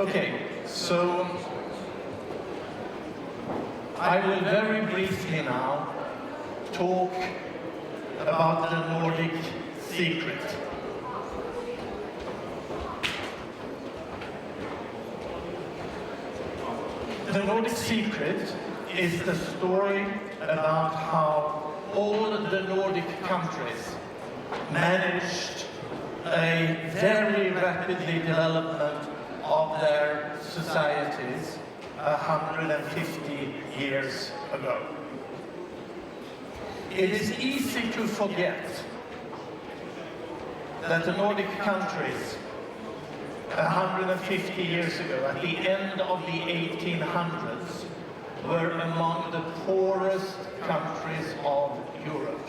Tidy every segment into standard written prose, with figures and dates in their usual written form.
Okay, so I will very briefly now talk about the Nordic secret. The Nordic secret is the story about how all the Nordic countries managed a very rapidly development of their societies 150 years ago. It is easy to forget that the Nordic countries 150 years ago, at the end of the 1800s, were among the poorest countries of Europe.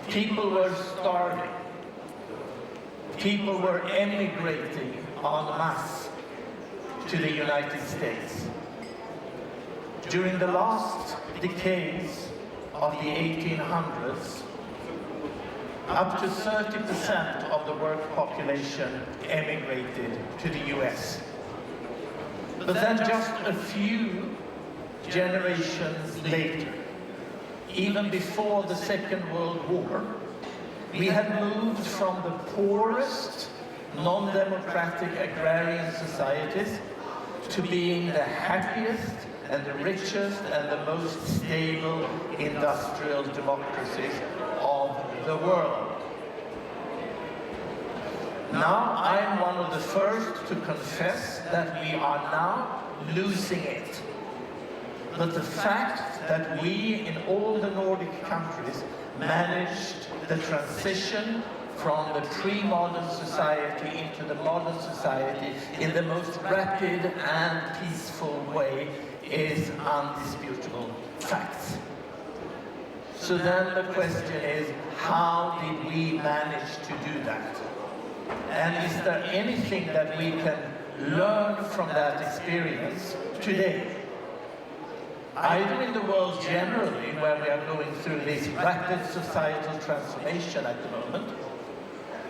People were starving. People were emigrating en masse to the United States. During the last decades of the 1800s, up to 30% of the work population emigrated to the US. But then just a few generations later, even before the Second World War, we had moved from the poorest, non-democratic agrarian societies to being the happiest and the richest and the most stable industrial democracies of the world. Now I'm one of the first to confess that we are now losing it. But the fact that we in all the Nordic countries managed the transition from the pre-modern society into the modern society in the most rapid and peaceful way is undisputable facts. So then the question is, how did we manage to do that? And is there anything that we can learn from that experience today? Either in the world generally, where we are going through this rapid societal transformation at the moment,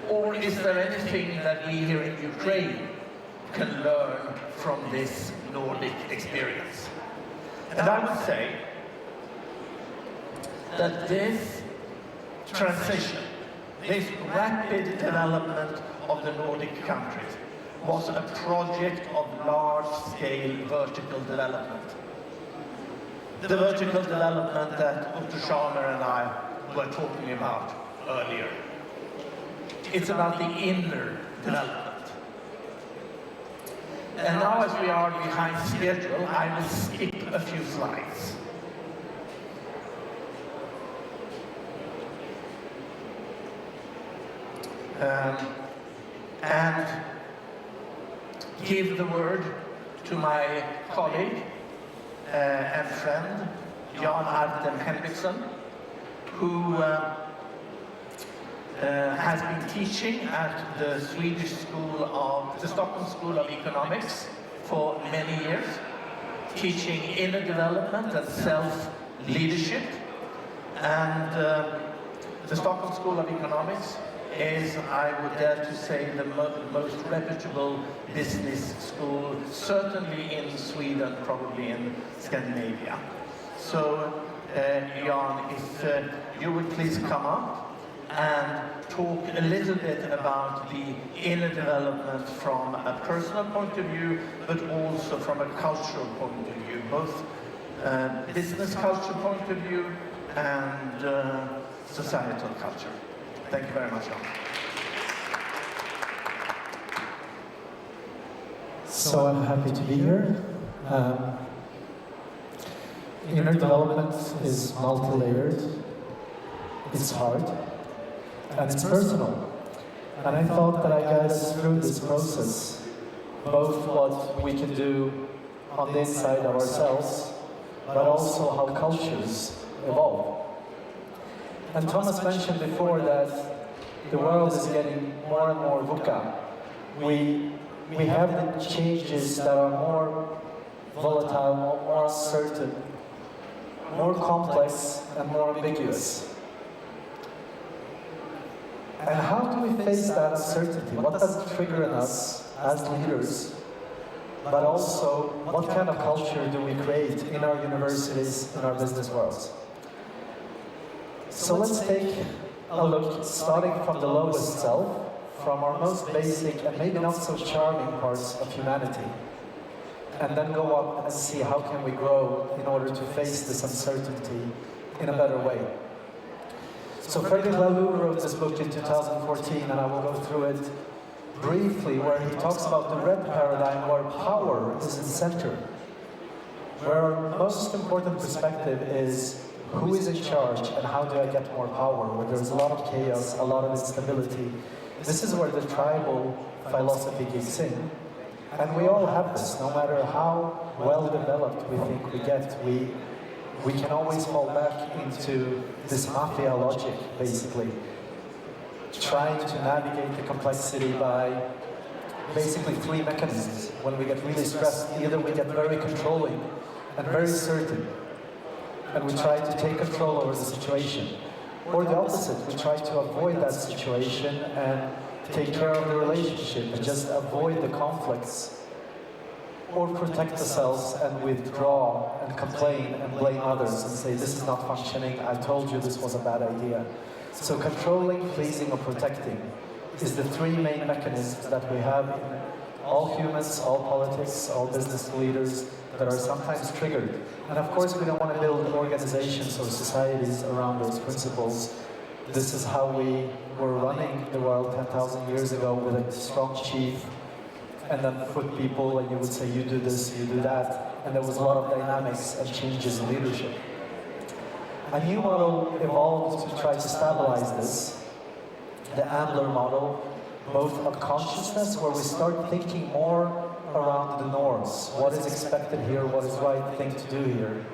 or is there anything that we here in Ukraine can learn from this Nordic experience? And I would say that this transition, this rapid development of the Nordic countries was a project of large-scale vertical development. The vertical development that Otto Scharner and I were talking about earlier. It's about the inner development. And now as we are behind schedule, I will skip a few slides. And give the word to my colleague and friend, Jan Artem Henriksson, who has been teaching at the Stockholm School of Economics for many years, teaching inner development and self-leadership. And the Stockholm School of Economics is, I would dare to say, the most reputable business school, certainly in Sweden, probably in Scandinavia. So, Jan, if you would please come up and talk a little bit about the inner development from a personal point of view, but also from a cultural point of view, both business culture point of view and societal culture. Thank you very much, Jan. So I'm happy to be here. Inner development is multi-layered, it's hard, and it's personal. And I thought that I guys through this process, both what we can do on the inside of ourselves, but also how cultures evolve. And Thomas mentioned before that the world is getting more and more VUCA. We have the changes that are more volatile, more uncertain, more complex and more ambiguous. And how do we face that uncertainty? What does it trigger in us? as leaders, but also what kind of culture do we create in our universities, in our business worlds. So let's take a look, starting from the lowest self, from our most basic and maybe not so charming parts of humanity, and then go up and see how can we grow in order to face this uncertainty in a better way. So Frederick Laloux wrote this book in 2014, and I will go through it briefly, where he talks about the red paradigm, where power is in center, where our most important perspective is who is in charge and how do I get more power, where there's a lot of chaos, a lot of instability. This is where the tribal philosophy kicks in. And we all have this, no matter how well developed we think we get, we can always fall back into this mafia logic, basically. Trying to navigate the complexity by basically three mechanisms. When we get really stressed, either we get very controlling and very certain, and we try to take control over the situation, or the opposite, we try to avoid that situation and take care of the relationship and just avoid the conflicts, or protect ourselves and withdraw and complain and blame others and say, this is not functioning, I told you this was a bad idea. So controlling, pleasing, or protecting is the three main mechanisms that we have in all humans, all politics, all business leaders that are sometimes triggered. And of course we don't want to build organizations or societies around those principles. This is how we were running the world 10,000 years ago, with a strong chief, and then put people, and you would say, you do this, you do that. And there was a lot of dynamics and changes in leadership. A new model evolved to try to stabilize this, the Ambler model, both of consciousness, where we start thinking more around the norms, what is expected here, what is the right thing to do here.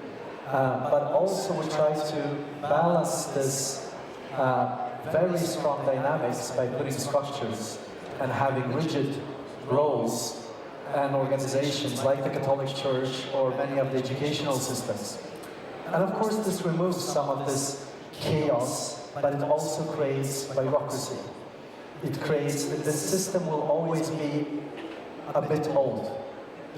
But also we try to balance this very strong dynamics by putting structures and having rigid roles and organizations like the Catholic Church or many of the educational systems. And of course this removes some of this chaos, but it also creates bureaucracy. It creates that this system will always be a bit old.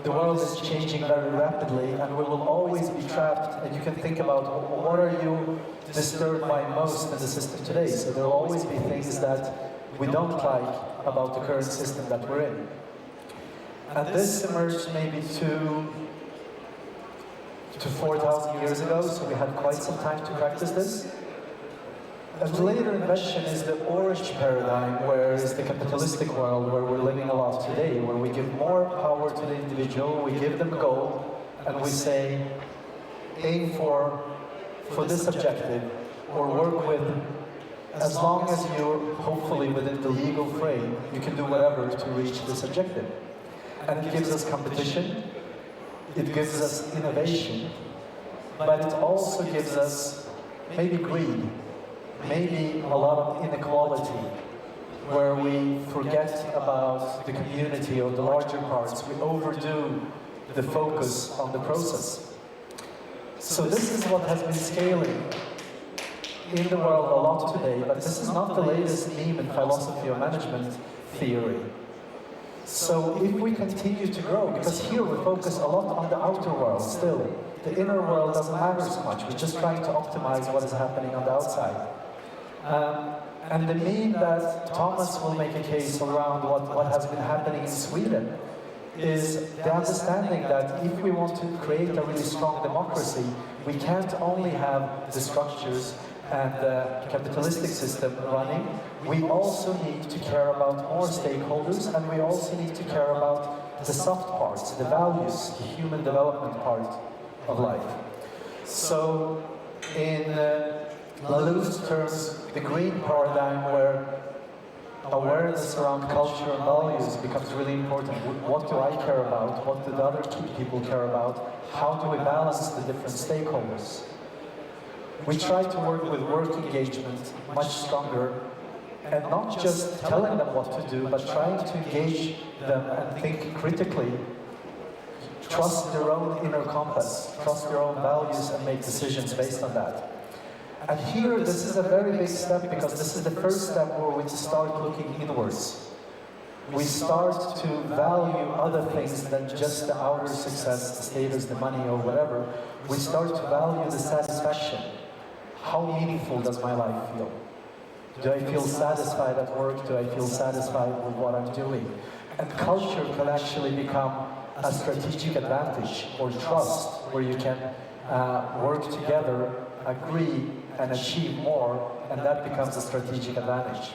The world is changing very rapidly, and we will always be trapped, and you can think about what are you disturbed by most in the system today. So there will always be things that we don't like about the current system that we're in. And this emerged maybe 2,000 to 4,000 years ago, so we had quite some time to practice this. A later invention is the orange paradigm, where is the capitalistic world where we're living a lot today, where we give more power to the individual, we give them goal, and we say, aim for this objective, or work with, as long as you're hopefully within the legal frame, you can do whatever to reach this objective. And it gives us competition, it gives us innovation, but it also gives us maybe greed, maybe a lot of inequality, where we forget about the community or the larger parts. We overdo the focus on the process. So this is what has been scaling in the world a lot today, but this is not the latest meme in philosophy or management theory. So if we continue to grow, because here we focus a lot on the outer world still, the inner world doesn't matter so much, we're just trying to optimize what is happening on the outside. And the meme that Thomas will make a case around what has been happening in Sweden is the understanding that if we want to create a really strong democracy, we can't only have the structures and the capitalistic system running, we also need to care about more stakeholders, and we also need to care about the soft parts, the values, the human development part of life. So in Laloux's terms, the green paradigm, where awareness around culture and values becomes really important. What do I care about? What do the other people care about? How do we balance the different stakeholders? We try to work with work engagement much stronger, and not just telling them what to do, but trying to engage them and think critically, trust their own inner compass, trust their own values, and make decisions based on that. And here, this is a very big step, because this is the first step where we start looking inwards. we start to value other things than just the outer success, the status, the money, or whatever. We start to value the satisfaction. How meaningful does my life feel? Do I feel satisfied at work? Do I feel satisfied with what I'm doing? And culture can actually become a strategic advantage or trust, where you can work together, agree, and achieve more, and that becomes a strategic advantage.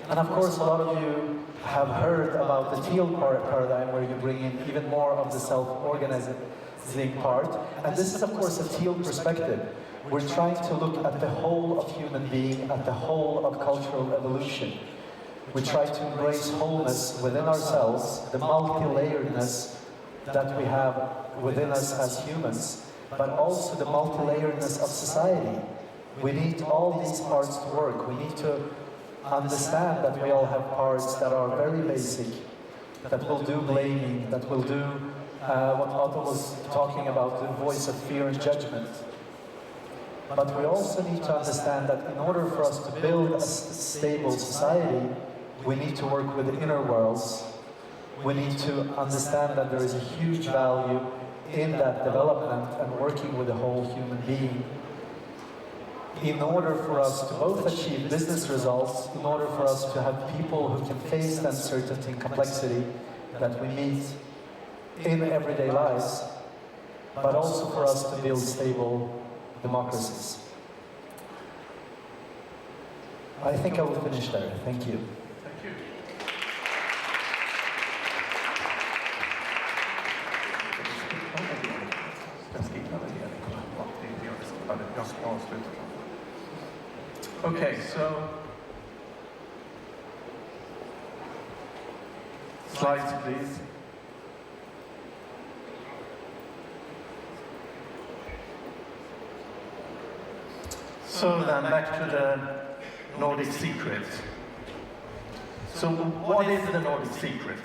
And of course, a lot of you have heard about the teal paradigm, where you bring in even more of the self-organizing part. And this is, of course, a teal perspective. We're trying to look at the whole of human being, at the whole of cultural evolution. We try to embrace wholeness within ourselves, the multi-layeredness that we have within us as humans, but also the multi-layeredness of society. We need all these parts to work. We need to understand that we all have parts that are very basic, that will do blaming, that will do what Otto was talking about, the voice of fear and judgment. But we also need to understand that in order for us to build a stable society, we need to work with the inner worlds. We need to understand that there is a huge value in that development and working with the whole human being. In order for us to both achieve business results, in order for us to have people who can face the uncertainty and complexity that we meet in everyday lives, but also for us to build stable democracies. I think I will finish there. Thank you. Thank you. Okay, so slides, please. So then back to the Nordic secret. So what is the Nordic secret?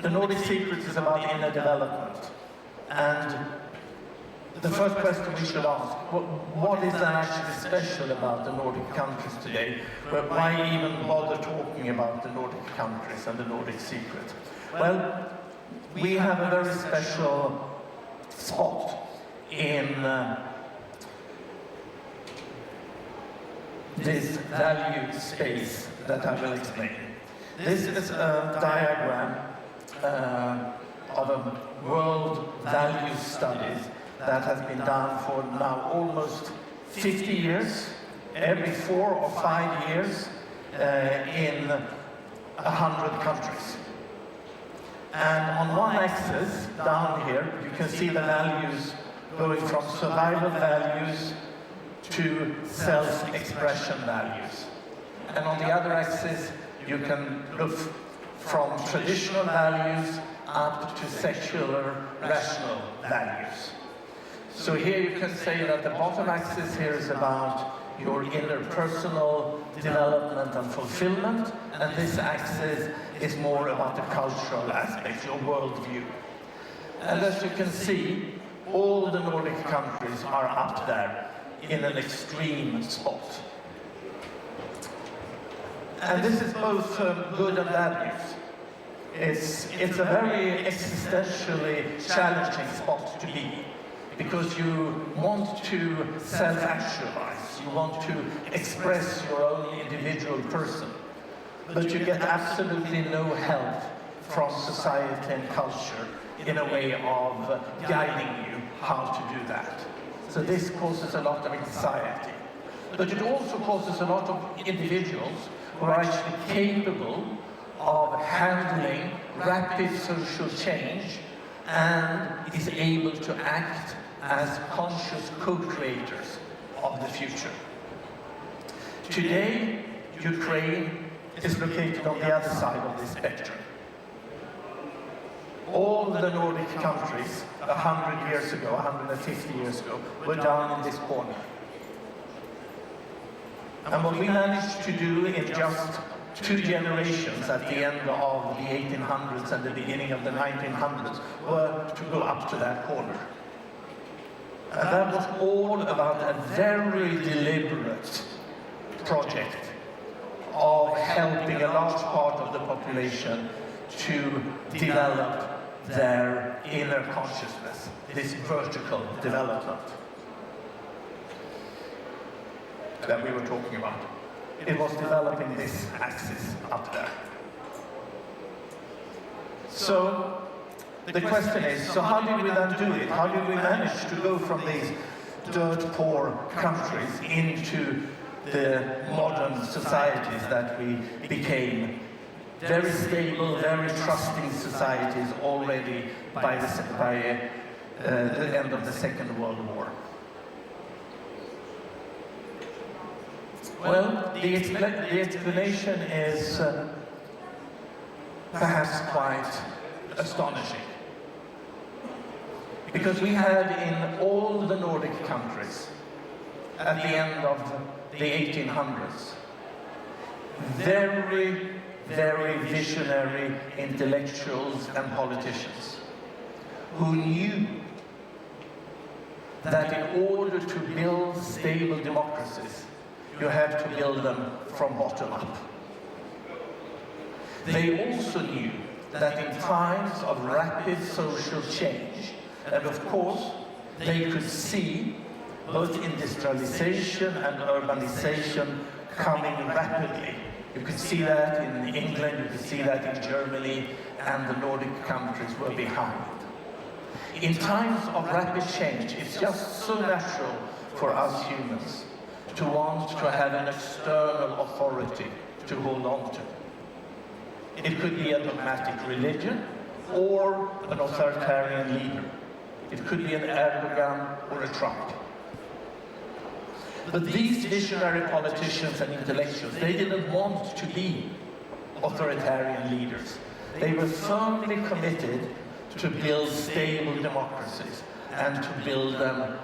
The Nordic secret is about inner development. And the first question we should ask, what is there actually special about the Nordic countries today? But why even bother talking about the Nordic countries and the Nordic secret? Well, we have a very special spot in this value space that I will explain. This is a diagram of a world value studies that has been done for now almost 50 years, every 4 or 5 years, in 100 countries. And on one axis, down here, you can see the values going from survival values to self-expression values. And on the other axis, you can look from traditional values up to secular, rational values. So here you can say that the bottom axis here is about your inner personal development and fulfillment, and this axis is more about the cultural aspects, your worldview. And as you can see, all the Nordic countries are up there in an extreme spot. And this is both good and bad news. It's a very existentially challenging spot to be, because you want to self-actualize, you want to express your own individual person, but you get absolutely no help from society and culture in a way of guiding you how to do that. So this causes a lot of anxiety. But it also causes a lot of individuals who are actually capable of handling rapid social change and is able to act as conscious co-creators of the future. Today, Ukraine is located on the other side of the spectrum. All the Nordic countries, 100 years ago, 150 years ago, were down in this corner. And what we managed to do in just 2 generations at the end of the 1800s and the beginning of the 1900s were to go up to that corner. And that was all about a very deliberate project of helping a large part of the population to develop their inner consciousness, this vertical development that we were talking about. It was developing this axis up there. So the question is, so how did we then do it? How did we manage to go from these dirt-poor countries into the modern societies that we became? Very stable, very trusting societies already by the end of the Second World War. Well, the explanation is perhaps quite astonishing. Because we had in all the Nordic countries, at the end of the 1800s, very, very visionary intellectuals and politicians who knew that in order to build stable democracies, you have to build them from bottom up. They also knew that in times of rapid social change, and of course, they could see both industrialization and urbanization coming rapidly. You could see that in England, you could see that in Germany, and the Nordic countries were behind. In times of rapid change, it's just so natural for us humans to want to have an external authority to hold on to. It could be a dogmatic religion or an authoritarian leader. It could be an Erdogan or a Trump. But these visionary politicians and intellectuals, they didn't want to be authoritarian leaders. They were firmly committed to build stable democracies and to build them